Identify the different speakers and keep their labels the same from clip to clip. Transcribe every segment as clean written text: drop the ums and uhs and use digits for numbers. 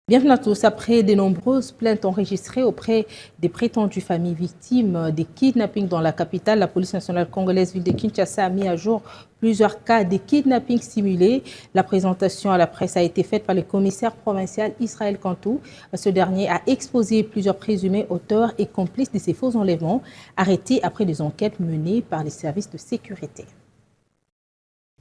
Speaker 1: Bienvenue à tous. Après de nombreuses plaintes enregistrées auprès des prétendues familles victimes des kidnappings dans la capitale, la police nationale congolaise ville de Kinshasa a mis à jour plusieurs cas de kidnappings simulés. La présentation à la presse a été faite par le commissaire provincial Israël Kantou. Ce dernier a exposé plusieurs présumés auteurs et complices de ces faux enlèvements, arrêtés après des enquêtes menées par les services de sécurité.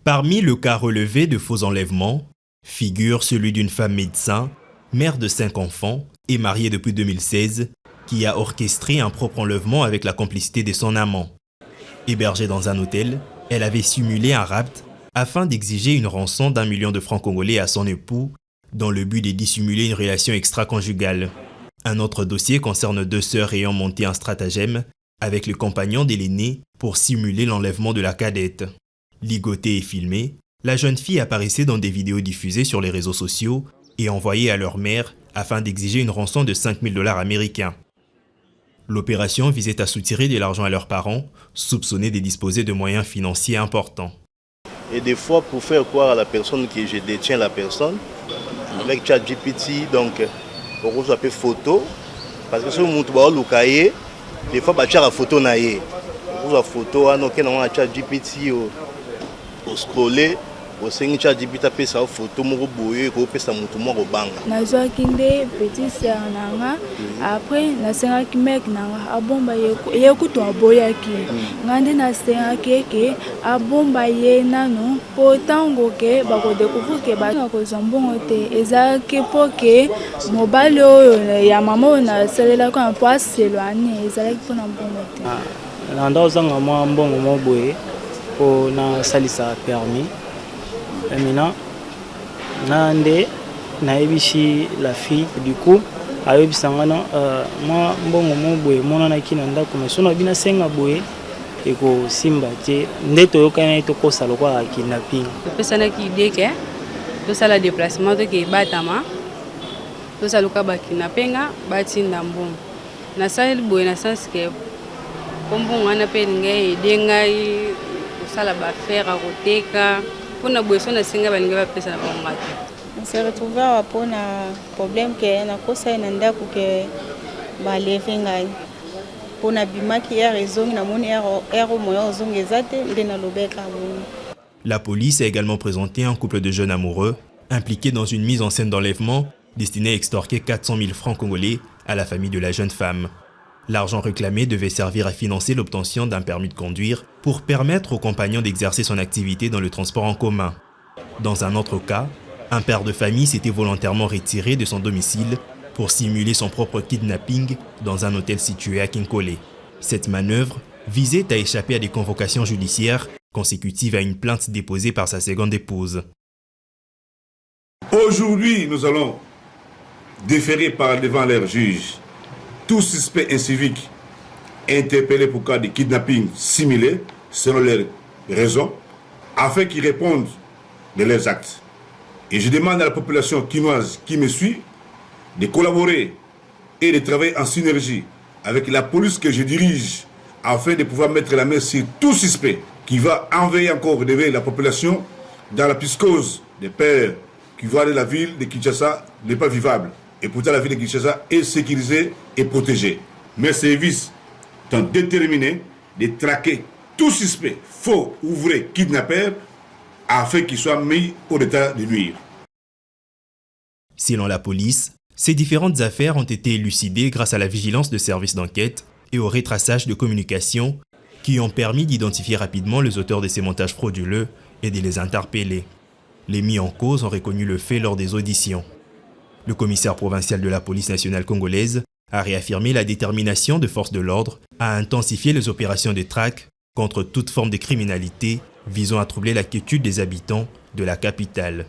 Speaker 2: Parmi le cas relevé de faux enlèvements, figure celui d'une femme médecin, mère de 5 enfants et mariée depuis 2016, qui a orchestré un propre enlèvement avec la complicité de son amant. Hébergée dans un hôtel, elle avait simulé un rapt afin d'exiger une rançon d'1 million de francs congolais à son époux, dans le but de dissimuler une relation extra-conjugale. Un autre dossier concerne 2 sœurs ayant monté un stratagème avec le compagnon de l'aînée pour simuler l'enlèvement de la cadette. Ligotée et filmée, la jeune fille apparaissait dans des vidéos diffusées sur les réseaux sociaux et envoyées à leur mère afin d'exiger une rançon de 5 000 $ américains. L'opération visait à soutirer de l'argent à leurs parents, soupçonnés de disposer de moyens financiers importants.
Speaker 3: Et des fois, pour faire croire à la personne que je détiens la personne, avec ChatGPT, donc, on reçoit un peu photo, parce que si on montre le cahier, des fois, on la photo naïe. On reçoit la photo, donc, on a ChatGPT au scroller. Osengi ChatGPT apesa photo moko boye ko pesa mutu moko banga.
Speaker 4: Nazwaki nde petit sœur nanga après nasengaki mec nanga abomba ye kutu aboyaki ngande nasengaki ke abomba ye nano po tango ke bakodécouvrir ke bakozwa mbongo te ezalaki po ke mobali oyo ya mama oyo nasalelaki na po aselwane ezalaki mpona mbongo te.
Speaker 5: Nanda ozanga mwa mbongo mo boye po nasalisa permis. Maintenant, nande naibishi la fille du coup ayobisangana moi mbongo mo boye monana ki nanda ko sona bina senga boye eko simba te ndeto yokana to kosa lokwa kidnapping
Speaker 6: pesana ki deke to sala déplacement to ke batama to saluka ba kidnappinga batinda mbongo na sala boye na sens ke mbongo ana pe ngai dengai sala ba faire koteka. On s'est
Speaker 4: retrouvé à un problème que na kosa nanda que ba levenga pour na bima qui a raison na mon ero moyo zongezate ndena lobeka.
Speaker 2: La police a également présenté un couple de jeunes amoureux impliqués dans une mise en scène d'enlèvement destinée à extorquer 400 000 francs congolais à la famille de la jeune femme. L'argent réclamé devait servir à financer l'obtention d'un permis de conduire pour permettre au compagnon d'exercer son activité dans le transport en commun. Dans un autre cas, un père de famille s'était volontairement retiré de son domicile pour simuler son propre kidnapping dans un hôtel situé à Kinkole. Cette manœuvre visait à échapper à des convocations judiciaires consécutives à une plainte déposée par sa seconde épouse.
Speaker 7: Aujourd'hui, nous allons déférer par devant leur juge tous suspects inciviques interpellés pour cas de kidnapping simulé selon leurs raisons, afin qu'ils répondent de leurs actes. Et je demande à la population quinoise qui me suit de collaborer et de travailler en synergie avec la police que je dirige afin de pouvoir mettre la main sur tout suspect qui va envahir encore la population dans la psychose des pères qui voient la ville de Kinshasa n'est pas vivable. Et pourtant la ville de Kinshasa est sécurisée et protégée. Mes services sont déterminés de traquer tout suspect, faux ou vrai kidnappeur afin qu'il soit mis au état de nuire.
Speaker 2: Selon la police, ces différentes affaires ont été élucidées grâce à la vigilance de services d'enquête et au retraçage de communication qui ont permis d'identifier rapidement les auteurs de ces montages frauduleux et de les interpeller. Les mis en cause ont reconnu le fait lors des auditions. Le commissaire provincial de la police nationale congolaise a réaffirmé la détermination de forces de l'ordre à intensifier les opérations de traque contre toute forme de criminalité visant à troubler la quiétude des habitants de la capitale.